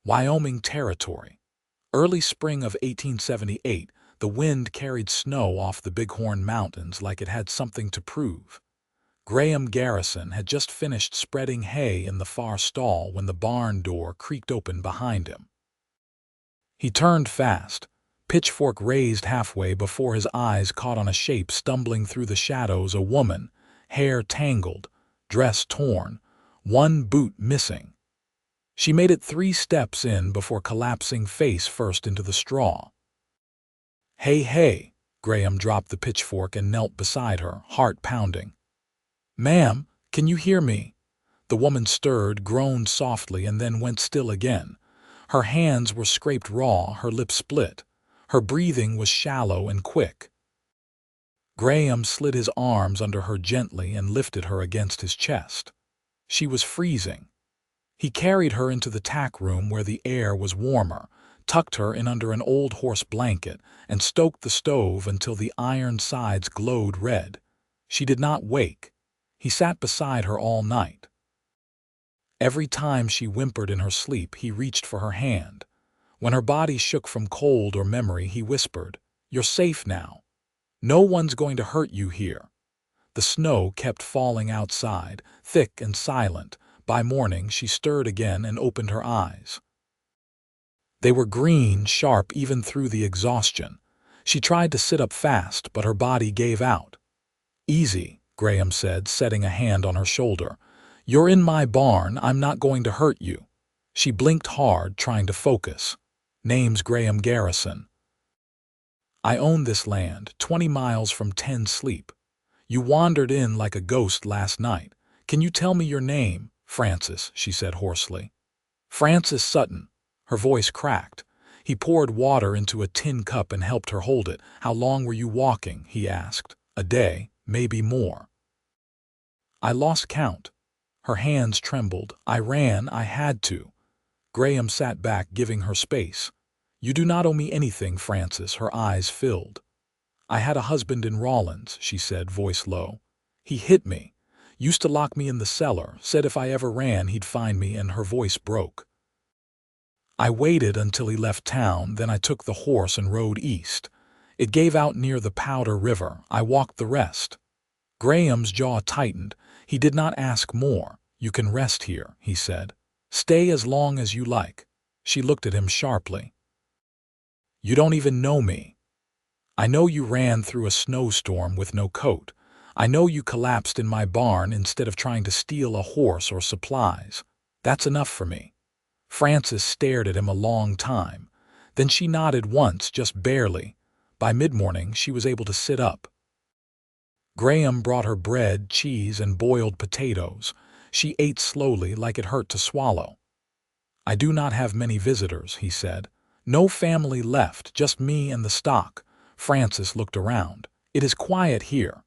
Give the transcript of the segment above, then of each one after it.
Wyoming Territory. Early spring of 1878, the wind carried snow off the Bighorn Mountains like it had something to prove. Garrison had just finished spreading hay in the far stall when the barn door creaked open behind him. He turned fast, pitchfork raised halfway before his eyes caught on a shape stumbling through the shadows, a woman, hair tangled, dress torn, one boot missing. She made it 3 steps in before collapsing face first into the straw. "Hey, hey!" Graham dropped the pitchfork and knelt beside her, heart pounding. "Ma'am, can you hear me?" The woman stirred, groaned softly, and then went still again. Her hands were scraped raw, her lips split. Her breathing was shallow and quick. Graham slid his arms under her gently and lifted her against his chest. She was freezing. He carried her into the tack room where the air was warmer, tucked her in under an old horse blanket, and stoked the stove until the iron sides glowed red. She did not wake. He sat beside her all night. Every time she whimpered in her sleep, he reached for her hand. When her body shook from cold or memory, he whispered, "You're safe now. No one's going to hurt you here." The snow kept falling outside, thick and silent. By morning, she stirred again and opened her eyes. They were green, sharp even through the exhaustion. She tried to sit up fast, but her body gave out. "Easy," Graham said, setting a hand on her shoulder. "You're in my barn. I'm not going to hurt you." She blinked hard, trying to focus. "Name's Garrison. I own this land, 20 miles from 10 Sleep. You wandered in like a ghost last night. Can you tell me your name?" "Francis," she said hoarsely. "Francis Sutton." Her voice cracked. He poured water into a tin cup and helped her hold it. "How long were you walking?" he asked. "A day, maybe more." "I lost count." Her hands trembled. "I ran. I had to." Graham sat back, giving her space. "You do not owe me anything, Francis." Her eyes filled. "I had a husband in Rawlins," she said, voice low. "He hit me. Used to lock me in the cellar, said if I ever ran he'd find me," and her voice broke. "I waited until he left town, then I took the horse and rode east. It gave out near the Powder River. I walked the rest." Graham's jaw tightened. He did not ask more. "You can rest here," he said. "Stay as long as you like." She looked at him sharply. "You don't even know me. I know you ran through a snowstorm with no coat. I know you collapsed in my barn instead of trying to steal a horse or supplies. That's enough for me." Francis stared at him a long time. Then she nodded once, just barely. By mid-morning, she was able to sit up. Graham brought her bread, cheese, and boiled potatoes. She ate slowly, like it hurt to swallow. "I do not have many visitors," he said. "No family left, just me and the stock." Francis looked around. "It is quiet here."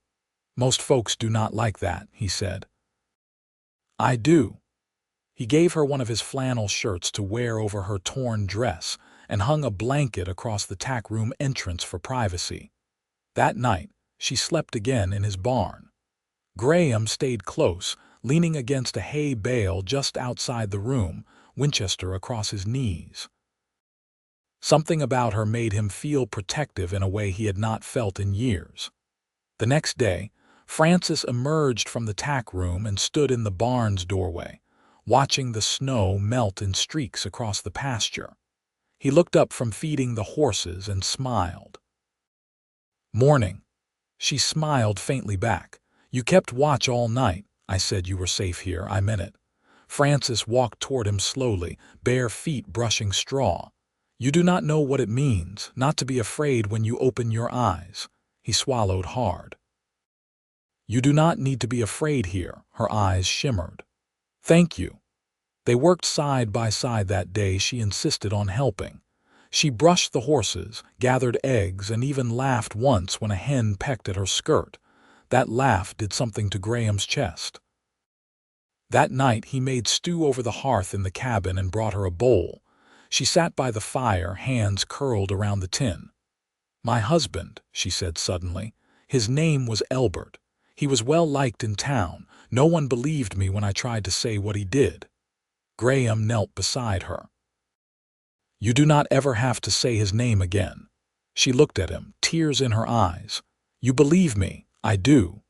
"Most folks do not like that," he said. "I do." He gave her one of his flannel shirts to wear over her torn dress and hung a blanket across the tack room entrance for privacy. That night, she slept again in his barn. Graham stayed close, leaning against a hay bale just outside the room, Winchester across his knees. Something about her made him feel protective in a way he had not felt in years. The next day, Francis emerged from the tack room and stood in the barn's doorway, watching the snow melt in streaks across the pasture. He looked up from feeding the horses and smiled. "Morning." She smiled faintly back. "You kept watch all night. I said you were safe here. I meant it." Francis walked toward him slowly, bare feet brushing straw. "You do not know what it means, not to be afraid when you open your eyes." He swallowed hard. "You do not need to be afraid here." Her eyes shimmered. "Thank you." They worked side by side that day. She insisted on helping. She brushed the horses, gathered eggs, and even laughed once when a hen pecked at her skirt. That laugh did something to Graham's chest. That night he made stew over the hearth in the cabin and brought her a bowl. She sat by the fire, hands curled around the tin. "My husband," she said suddenly. "His name was Elbert. He was well liked in town. No one believed me when I tried to say what he did." Graham knelt beside her. You do not ever have to say his name again." She looked at him, tears in her eyes. "You believe me, I do."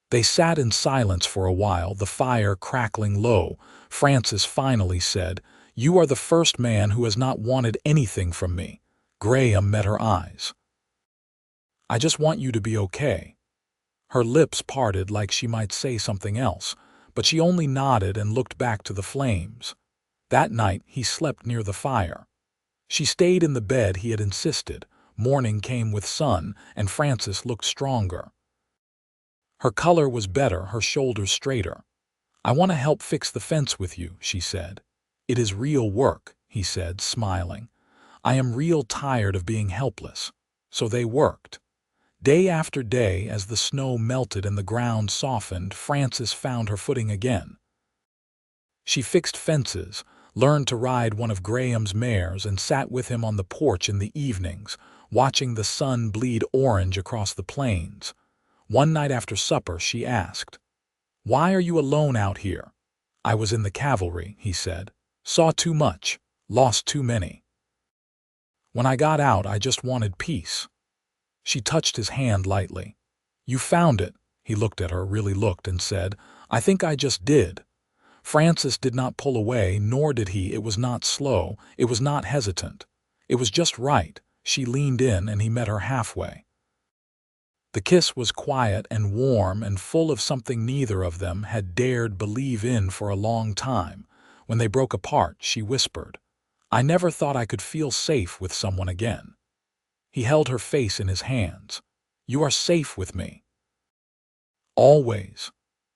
They sat in silence for a while, the fire crackling low. Francis finally said, "You are the first man who has not wanted anything from me." Graham met her eyes. "I just want you to be okay." Her lips parted like she might say something else, but she only nodded and looked back to the flames. That night he slept near the fire. She stayed in the bed he had insisted. Morning came with sun, and Francis looked stronger. Her color was better, her shoulders straighter. "I want to help fix the fence with you," she said. "It is real work," he said, smiling. "I am real tired of being helpless." So they worked. Day after day, as the snow melted and the ground softened, Frances found her footing again. She fixed fences, learned to ride one of Graham's mares, and sat with him on the porch in the evenings, watching the sun bleed orange across the plains. One night after supper she asked, "Why are you alone out here?" "I was in the cavalry," he said. "Saw too much, lost too many. When I got out, I just wanted peace." She touched his hand lightly. "You found it." He looked at her, really looked, and said, "I think I just did." Francis did not pull away, nor did he. It was not slow. It was not hesitant. It was just right. She leaned in, and he met her halfway. The kiss was quiet and warm and full of something neither of them had dared believe in for a long time. When they broke apart, she whispered, "I never thought I could feel safe with someone again." He held her face in his hands. "You are safe with me." "Always."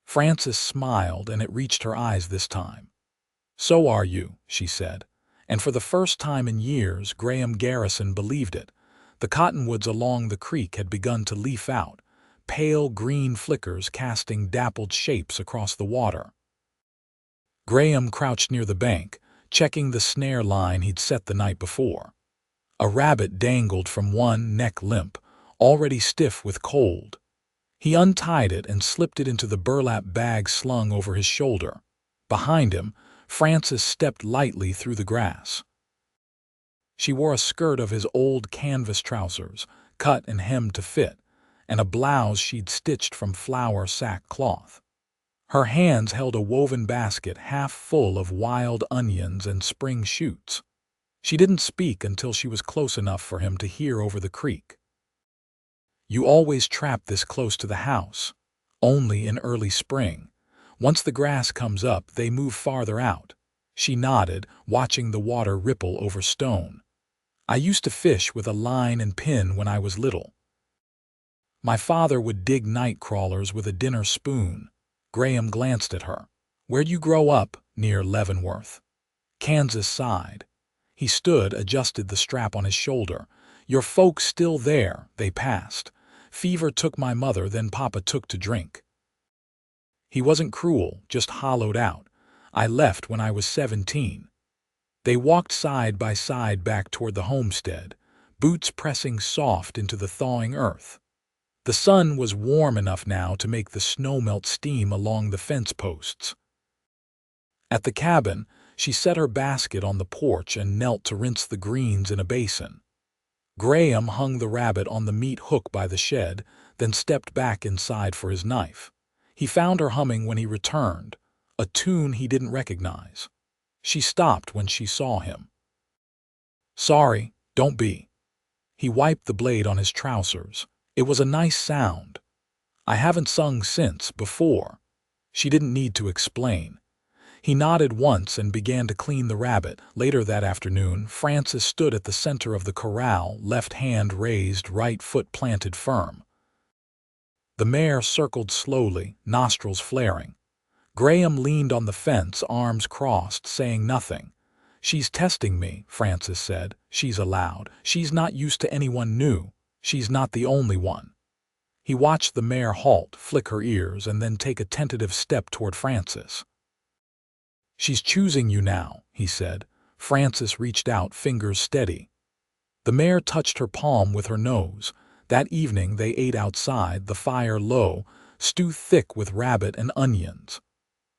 Frances smiled, and it reached her eyes this time. "So are you," she said. And for the first time in years, Graham Garrison believed it. The cottonwoods along the creek had begun to leaf out, pale green flickers casting dappled shapes across the water. Graham crouched near the bank, checking the snare line he'd set the night before. A rabbit dangled from one neck limp, already stiff with cold. He untied it and slipped it into the burlap bag slung over his shoulder. Behind him, Frances stepped lightly through the grass. She wore a skirt of his old canvas trousers, cut and hemmed to fit, and a blouse she'd stitched from flour sack cloth. Her hands held a woven basket half full of wild onions and spring shoots. She didn't speak until she was close enough for him to hear over the creek. "You always trap this close to the house." "Only in early spring. Once the grass comes up, they move farther out." She nodded, watching the water ripple over stone. "I used to fish with a line and pin when I was little. My father would dig night crawlers with a dinner spoon." Graham glanced at her. "Where'd you grow up?" "Near Leavenworth." Kansas sighed. He stood, adjusted the strap on his shoulder. "Your folks still there?" "They passed. Fever took my mother, then Papa took to drink. He wasn't cruel, just hollowed out. I left when I was 17. They walked side by side back toward the homestead, boots pressing soft into the thawing earth. The sun was warm enough now to make the snowmelt steam along the fence posts. At the cabin, she set her basket on the porch and knelt to rinse the greens in a basin. Graham hung the rabbit on the meat hook by the shed, then stepped back inside for his knife. He found her humming when he returned, a tune he didn't recognize. She stopped when she saw him. "Sorry, don't be." He wiped the blade on his trousers. "It was a nice sound. I haven't sung since, before." She didn't need to explain. He nodded once and began to clean the rabbit. Later that afternoon, Frances stood at the center of the corral, left hand raised, right foot planted firm. The mare circled slowly, nostrils flaring. Graham leaned on the fence, arms crossed, saying nothing. "She's testing me," Frances said. "She's allowed. She's not used to anyone new. She's not the only one." He watched the mare halt, flick her ears, and then take a tentative step toward Frances. "She's choosing you now," he said. Frances reached out, fingers steady. The mare touched her palm with her nose. That evening they ate outside, the fire low, stew thick with rabbit and onions.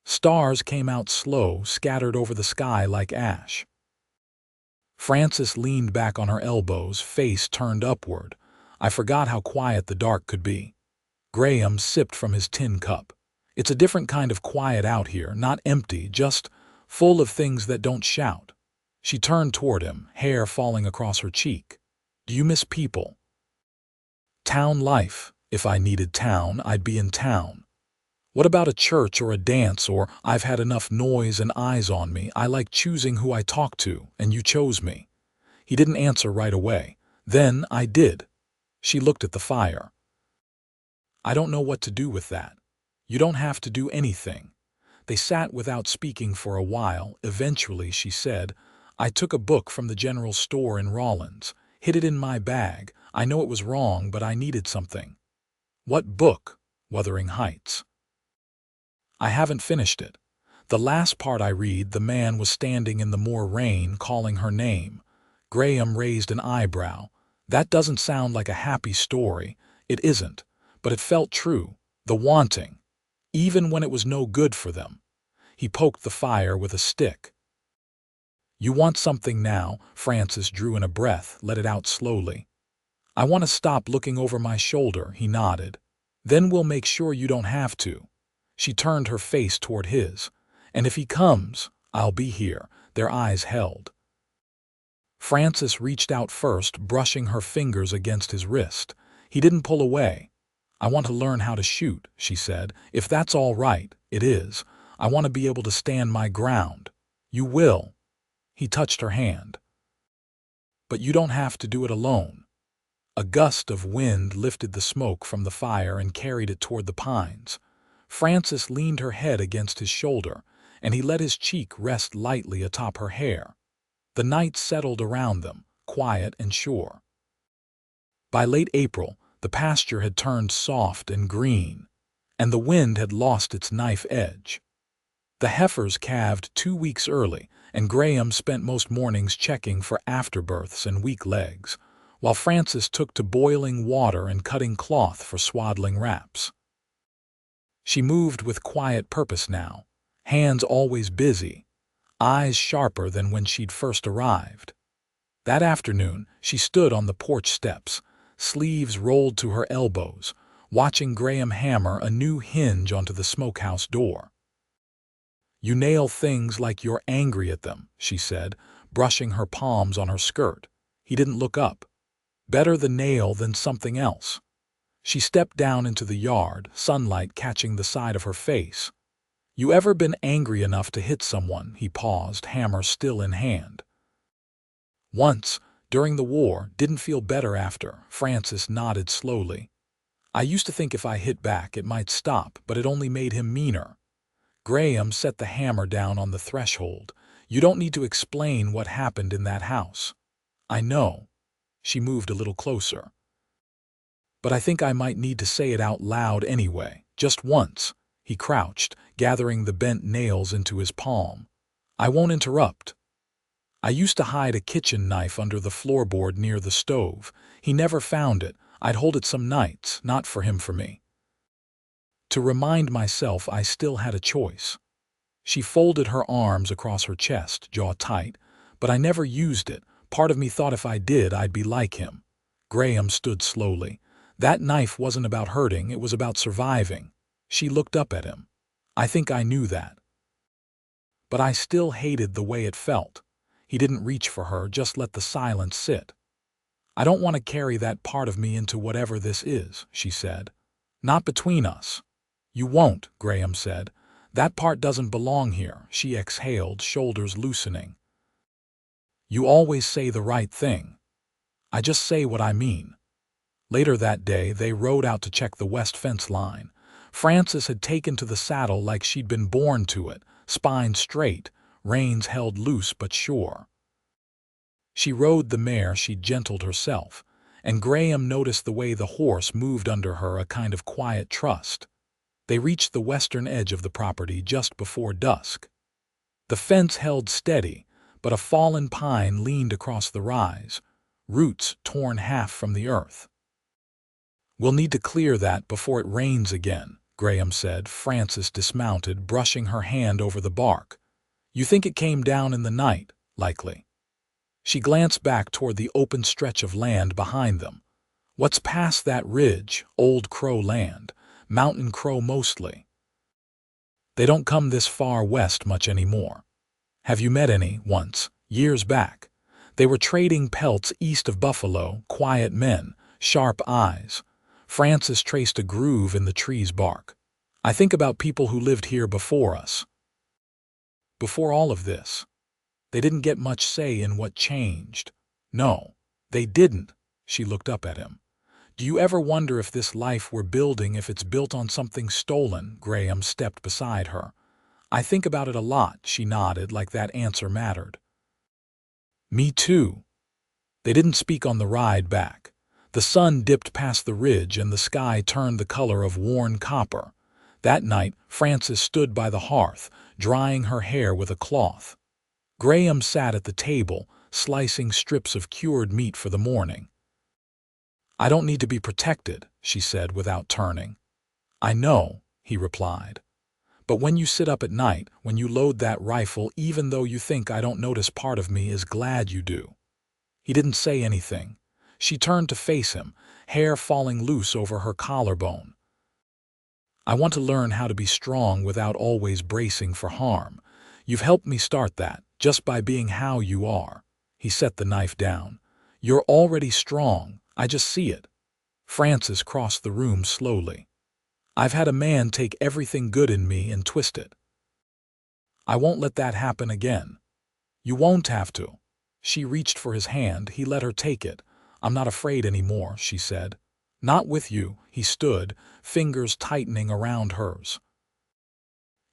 Stars came out slow, scattered over the sky like ash. Frances leaned back on her elbows, face turned upward. I forgot how quiet the dark could be. Graham sipped from his tin cup. It's a different kind of quiet out here, not empty, just full of things that don't shout. She turned toward him, hair falling across her cheek. Do you miss people? Town life. If I needed town, I'd be in town. What about a church or a dance, or I've had enough noise and eyes on me, I like choosing who I talk to, and you chose me. He didn't answer right away. Then I did. She looked at the fire. I don't know what to do with that. You don't have to do anything. They sat without speaking for a while. Eventually, she said, I took a book from the general store in Rawlins, hid it in my bag. I know it was wrong, but I needed something. What book? Wuthering Heights. I haven't finished it. The last part I read, the man was standing in the more rain, calling her name. Graham raised an eyebrow. That doesn't sound like a happy story. It isn't, but it felt true. The wanting, even when it was no good for them. He poked the fire with a stick. You want something now? Frances drew in a breath, let it out slowly. I want to stop looking over my shoulder, he nodded. Then we'll make sure you don't have to. She turned her face toward his. And if he comes, I'll be here. Their eyes held. Frances reached out first, brushing her fingers against his wrist. He didn't pull away. I want to learn how to shoot, she said. If that's all right, it is. I want to be able to stand my ground. You will. He touched her hand. But you don't have to do it alone. A gust of wind lifted the smoke from the fire and carried it toward the pines. Frances leaned her head against his shoulder, and he let his cheek rest lightly atop her hair. The night settled around them, quiet and sure. By late April, the pasture had turned soft and green, and the wind had lost its knife edge. The heifers calved 2 weeks early, and Graham spent most mornings checking for afterbirths and weak legs, while Frances took to boiling water and cutting cloth for swaddling wraps. She moved with quiet purpose now, hands always busy, eyes sharper than when she'd first arrived. That afternoon, she stood on the porch steps, sleeves rolled to her elbows, watching Graham hammer a new hinge onto the smokehouse door. You nail things like you're angry at them, she said, brushing her palms on her skirt. He didn't look up. Better the nail than something else. She stepped down into the yard, sunlight catching the side of her face. You ever been angry enough to hit someone? He paused, hammer still in hand. Once, during the war, didn't feel better after. Frances nodded slowly. I used to think if I hit back it might stop, but it only made him meaner. Graham set the hammer down on the threshold. You don't need to explain what happened in that house. I know. She moved a little closer. But I think I might need to say it out loud anyway, just once. He crouched, gathering the bent nails into his palm. I won't interrupt. I used to hide a kitchen knife under the floorboard near the stove. He never found it. I'd hold it some nights, not for him, for me. To remind myself I still had a choice. She folded her arms across her chest, jaw tight, but I never used it. Part of me thought if I did, I'd be like him. Graham stood slowly. That knife wasn't about hurting, it was about surviving. She looked up at him. I think I knew that. But I still hated the way it felt. He didn't reach for her, just let the silence sit. I don't want to carry that part of me into whatever this is, she said. Not between us. You won't, Graham said. That part doesn't belong here, she exhaled, shoulders loosening. You always say the right thing. I just say what I mean. Later that day, they rode out to check the west fence line. Frances had taken to the saddle like she'd been born to it, spine straight, reins held loose but sure. She rode the mare she'd gentled herself, and Graham noticed the way the horse moved under her, a kind of quiet trust. They reached the western edge of the property just before dusk. The fence held steady, but a fallen pine leaned across the rise, roots torn half from the earth. We'll need to clear that before it rains again, Graham said. Frances dismounted, brushing her hand over the bark. You think it came down in the night, likely. She glanced back toward the open stretch of land behind them. What's past that ridge? Old Crow land. Mountain crow mostly. They don't come this far west much anymore. Have you met any once, years back? They were trading pelts east of Buffalo, quiet men, sharp eyes. Francis traced a groove in the tree's bark. I think about people who lived here before us. Before all of this. They didn't get much say in what changed. No, they didn't. She looked up at him. Do you ever wonder if this life we're building, if it's built on something stolen? Graham stepped beside her. I think about it a lot, she nodded, like that answer mattered. Me too. They didn't speak on the ride back. The sun dipped past the ridge and the sky turned the color of worn copper. That night, Frances stood by the hearth, drying her hair with a cloth. Graham sat at the table, slicing strips of cured meat for the morning. I don't need to be protected, she said without turning. I know, he replied. But when you sit up at night, when you load that rifle, even though you think I don't notice, part of me is glad you do. He didn't say anything. She turned to face him, hair falling loose over her collarbone. I want to learn how to be strong without always bracing for harm. You've helped me start that, just by being how you are. He set the knife down. You're already strong, I just see it. Frances crossed the room slowly. I've had a man take everything good in me and twist it. I won't let that happen again. You won't have to. She reached for his hand, he let her take it. I'm not afraid anymore, she said. Not with you, he stood, fingers tightening around hers.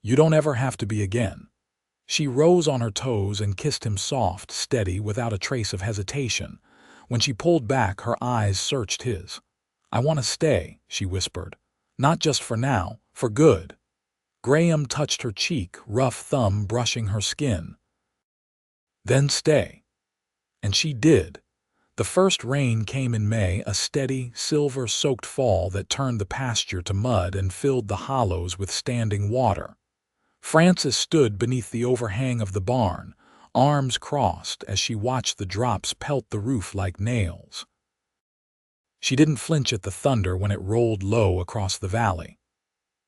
You don't ever have to be again. She rose on her toes and kissed him soft, steady, without a trace of hesitation. When she pulled back, her eyes searched his. I want to stay, she whispered. Not just for now, for good. Graham touched her cheek, rough thumb brushing her skin. Then stay. And she did. The first rain came in May, a steady, silver-soaked fall that turned the pasture to mud and filled the hollows with standing water. Frances stood beneath the overhang of the barn, arms crossed as she watched the drops pelt the roof like nails. She didn't flinch at the thunder when it rolled low across the valley.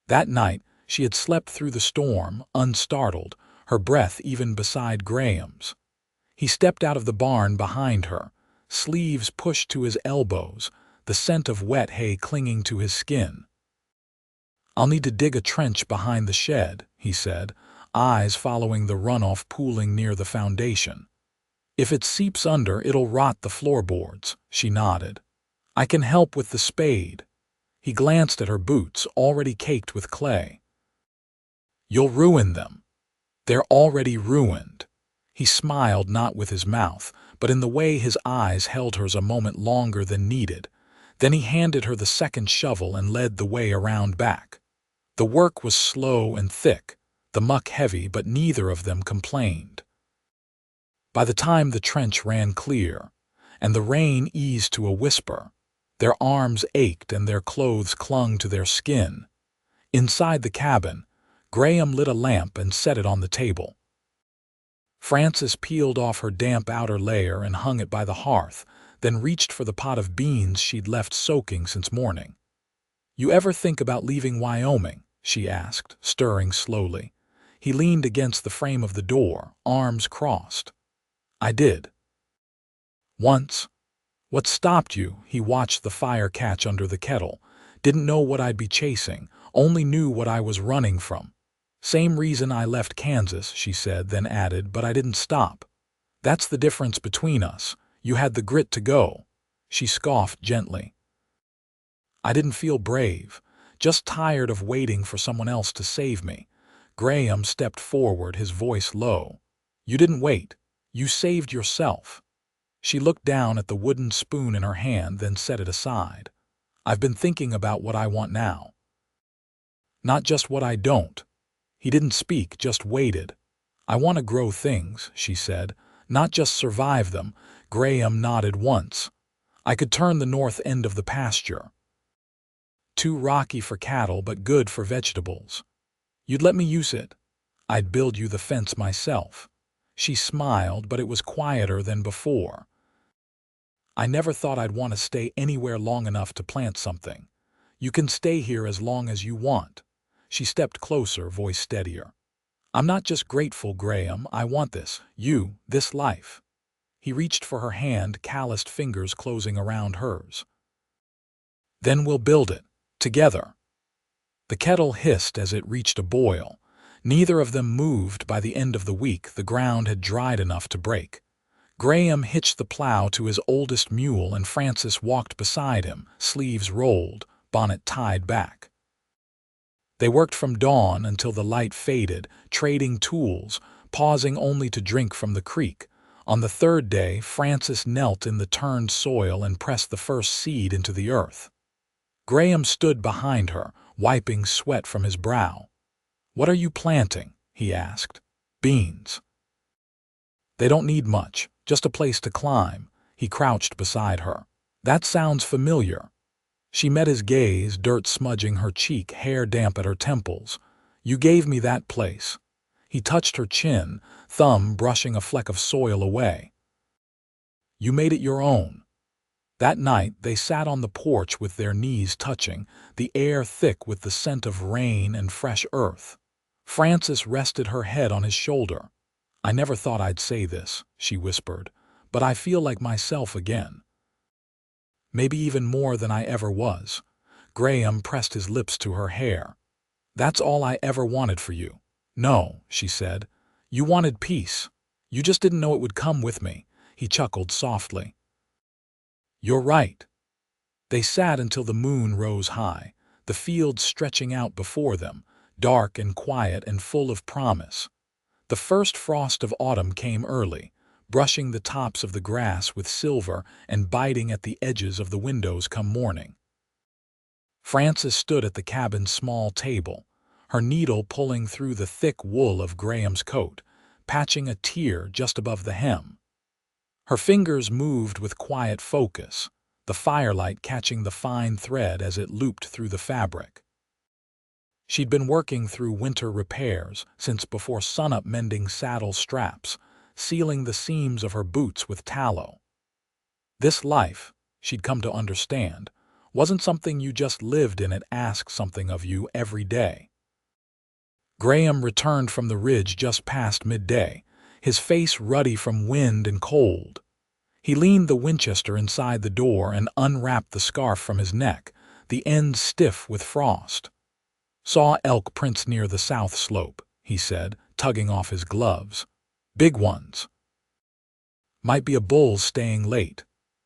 That night, she had slept through the storm, unstartled, her breath even beside Graham's. He stepped out of the barn behind her, sleeves pushed to his elbows, the scent of wet hay clinging to his skin. I'll need to dig a trench behind the shed, he said, eyes following the runoff pooling near the foundation. If it seeps under, it'll rot the floorboards, she nodded. I can help with the spade. He glanced at her boots, already caked with clay. You'll ruin them. They're already ruined. He smiled, not with his mouth, but in the way his eyes held hers a moment longer than needed. Then he handed her the second shovel and led the way around back. The work was slow and thick, the muck heavy, but neither of them complained. By the time the trench ran clear, and the rain eased to a whisper, their arms ached and their clothes clung to their skin. Inside the cabin, Graham lit a lamp and set it on the table. Frances peeled off her damp outer layer and hung it by the hearth, then reached for the pot of beans she'd left soaking since morning. You ever think about leaving Wyoming? She asked, stirring slowly. He leaned against the frame of the door, arms crossed. I did. Once. What stopped you? He watched the fire catch under the kettle. Didn't know what I'd be chasing, only knew what I was running from. Same reason I left Kansas, she said, then added, but I didn't stop. That's the difference between us. You had the grit to go. She scoffed gently. I didn't feel brave, just tired of waiting for someone else to save me. Graham stepped forward, his voice low. You didn't wait. You saved yourself. She looked down at the wooden spoon in her hand, then set it aside. I've been thinking about what I want now. Not just what I don't. He didn't speak, just waited. I want to grow things, she said, not just survive them. Graham nodded once. I could turn the north end of the pasture. Too rocky for cattle, but good for vegetables. You'd let me use it. I'd build you the fence myself. She smiled, but it was quieter than before. I never thought I'd want to stay anywhere long enough to plant something. You can stay here as long as you want. She stepped closer, voice steadier. I'm not just grateful, Graham. I want this. You, this life. He reached for her hand, calloused fingers closing around hers. Then we'll build it. Together. The kettle hissed as it reached a boil. Neither of them moved. By the end of the week, the ground had dried enough to break. Graham hitched the plow to his oldest mule and Francis walked beside him, sleeves rolled, bonnet tied back. They worked from dawn until the light faded, trading tools, pausing only to drink from the creek. On the third day, Francis knelt in the turned soil and pressed the first seed into the earth. Graham stood behind her, wiping sweat from his brow. "What are you planting?" he asked. "Beans." "They don't need much, just a place to climb." He crouched beside her. "That sounds familiar." She met his gaze, dirt smudging her cheek, hair damp at her temples. "You gave me that place." He touched her chin, thumb brushing a fleck of soil away. "You made it your own." That night they sat on the porch with their knees touching, the air thick with the scent of rain and fresh earth. Francis rested her head on his shoulder. "I never thought I'd say this," she whispered, "but I feel like myself again. Maybe even more than I ever was." Graham pressed his lips to her hair. "That's all I ever wanted for you." "No," she said. "You wanted peace. You just didn't know it would come with me." He chuckled softly. "You're right." They sat until the moon rose high, the field stretching out before them, dark and quiet and full of promise. The first frost of autumn came early, brushing the tops of the grass with silver and biting at the edges of the windows come morning. Francis stood at the cabin's small table, her needle pulling through the thick wool of Graham's coat, patching a tear just above the hem. Her fingers moved with quiet focus, the firelight catching the fine thread as it looped through the fabric. She'd been working through winter repairs since before sunup, mending saddle straps, sealing the seams of her boots with tallow. This life, she'd come to understand, wasn't something you just lived in. It asked something of you every day. Graham returned from the ridge just past midday, his face ruddy from wind and cold. He leaned the Winchester inside the door and unwrapped the scarf from his neck, the ends stiff with frost. "Saw elk prints near the south slope," he said, tugging off his gloves. "Big ones. Might be a bull staying late."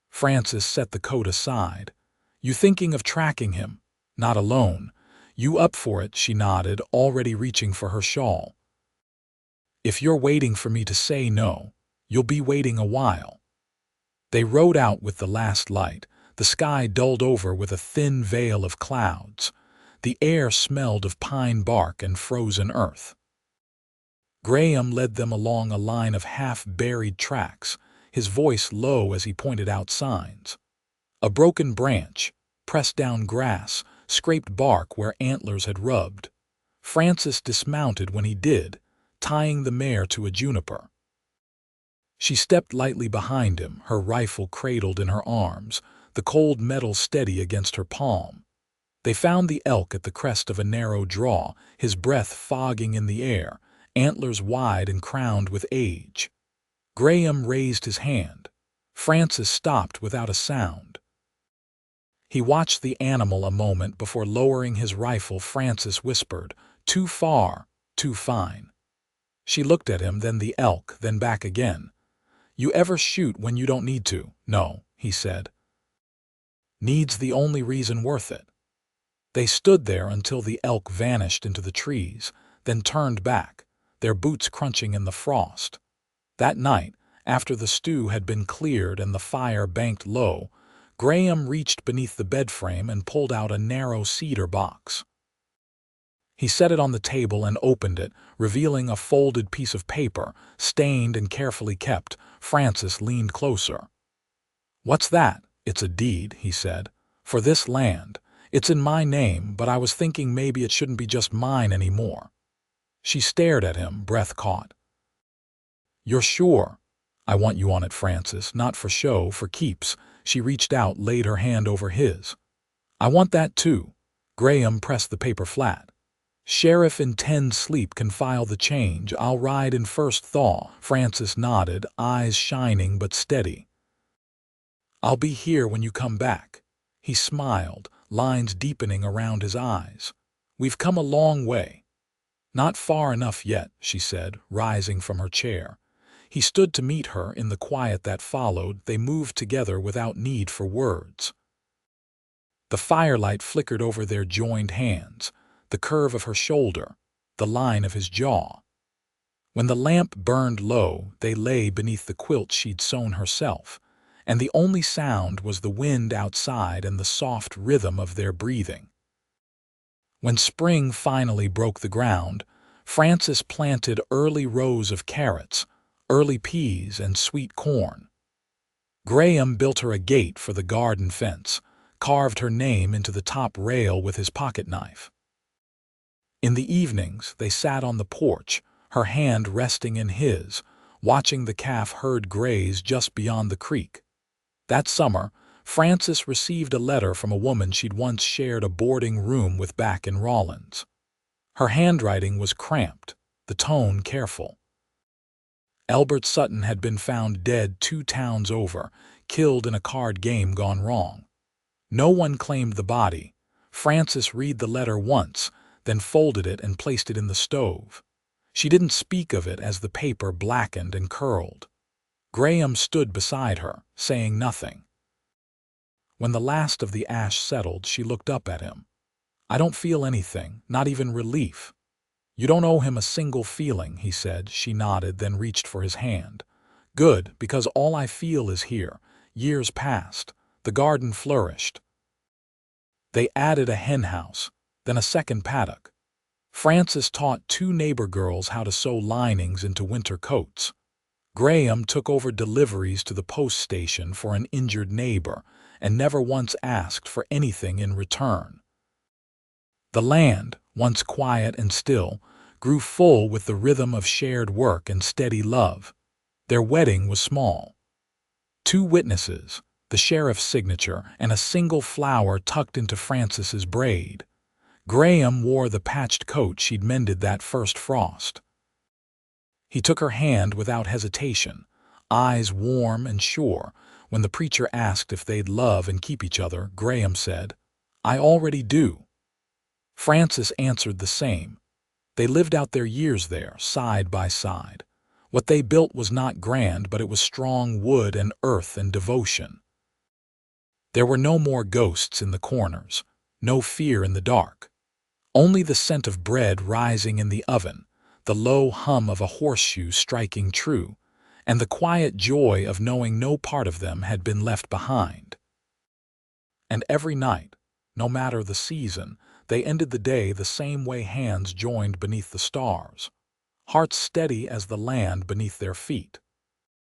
Francis set the coat aside. "You thinking of tracking him?" "Not alone." "You up for it?" She nodded, already reaching for her shawl. "If you're waiting for me to say no, you'll be waiting a while." They rode out with the last light, the sky dulled over with a thin veil of clouds. The air smelled of pine bark and frozen earth. Graham led them along a line of half-buried tracks, his voice low as he pointed out signs. A broken branch, pressed down grass, scraped bark where antlers had rubbed. Francis dismounted when he did, tying the mare to a juniper. She stepped lightly behind him, her rifle cradled in her arms, the cold metal steady against her palm. They found the elk at the crest of a narrow draw, his breath fogging in the air, antlers wide and crowned with age. Graham raised his hand. Francis stopped without a sound. He watched the animal a moment before lowering his rifle. Francis whispered, "Too far, too fine." She looked at him, then the elk, then back again. "You ever shoot when you don't need to?" "No," he said. "Need's the only reason worth it." They stood there until the elk vanished into the trees, then turned back, their boots crunching in the frost. That night, after the stew had been cleared and the fire banked low, Graham reached beneath the bedframe and pulled out a narrow cedar box. He set it on the table and opened it, revealing a folded piece of paper, stained and carefully kept. Francis leaned closer. "What's that?" "It's a deed," he said, "for this land. It's in my name, but I was thinking maybe it shouldn't be just mine anymore." She stared at him, breath caught. You're sure? I want you on it, Francis, not for show, for keeps. She reached out, laid her hand over his. I want that too. Graham pressed the paper flat. Sheriff intends sleep can file the change. I'll ride in first thaw. Francis nodded, eyes shining but steady. I'll be here when you come back. He smiled, lines deepening around his eyes. We've come a long way. Not far enough yet, she said, rising from her chair. He stood to meet her in the quiet that followed. They moved together without need for words. The firelight flickered over their joined hands, the curve of her shoulder, the line of his jaw. When the lamp burned low, they lay beneath the quilt she'd sewn herself, and the only sound was the wind outside and the soft rhythm of their breathing. When spring finally broke the ground, Francis planted early rows of carrots, early peas, and sweet corn. Graham built her a gate for the garden fence, carved her name into the top rail with his pocket knife. In the evenings, they sat on the porch, her hand resting in his, watching the calf herd graze just beyond the creek. That summer, Francis received a letter from a woman she'd once shared a boarding room with back in Rawlins. Her handwriting was cramped, the tone careful. Albert Sutton had been found dead 2 towns over, killed in a card game gone wrong. No one claimed the body. Francis read the letter once, then folded it and placed it in the stove. She didn't speak of it as the paper blackened and curled. Graham stood beside her, saying nothing. When the last of the ash settled, she looked up at him. I don't feel anything, not even relief. You don't owe him a single feeling, he said. She nodded, then reached for his hand. Good, because all I feel is here. Years passed. The garden flourished. They added a henhouse, then a second paddock. Francis taught 2 neighbor girls how to sew linings into winter coats. Graham took over deliveries to the post station for an injured neighbor and never once asked for anything in return. The land, once quiet and still, grew full with the rhythm of shared work and steady love. Their wedding was small. 2 witnesses, the sheriff's signature, and a single flower tucked into Francis's braid. Graham wore the patched coat she'd mended that first frost. He took her hand without hesitation, eyes warm and sure. When the preacher asked if they'd love and keep each other, Graham said, I already do. Francis answered the same. They lived out their years there, side by side. What they built was not grand, but it was strong wood and earth and devotion. There were no more ghosts in the corners, no fear in the dark. Only the scent of bread rising in the oven, the low hum of a horseshoe striking true, and the quiet joy of knowing no part of them had been left behind. And every night, no matter the season, they ended the day the same way, hands joined beneath the stars, hearts steady as the land beneath their feet.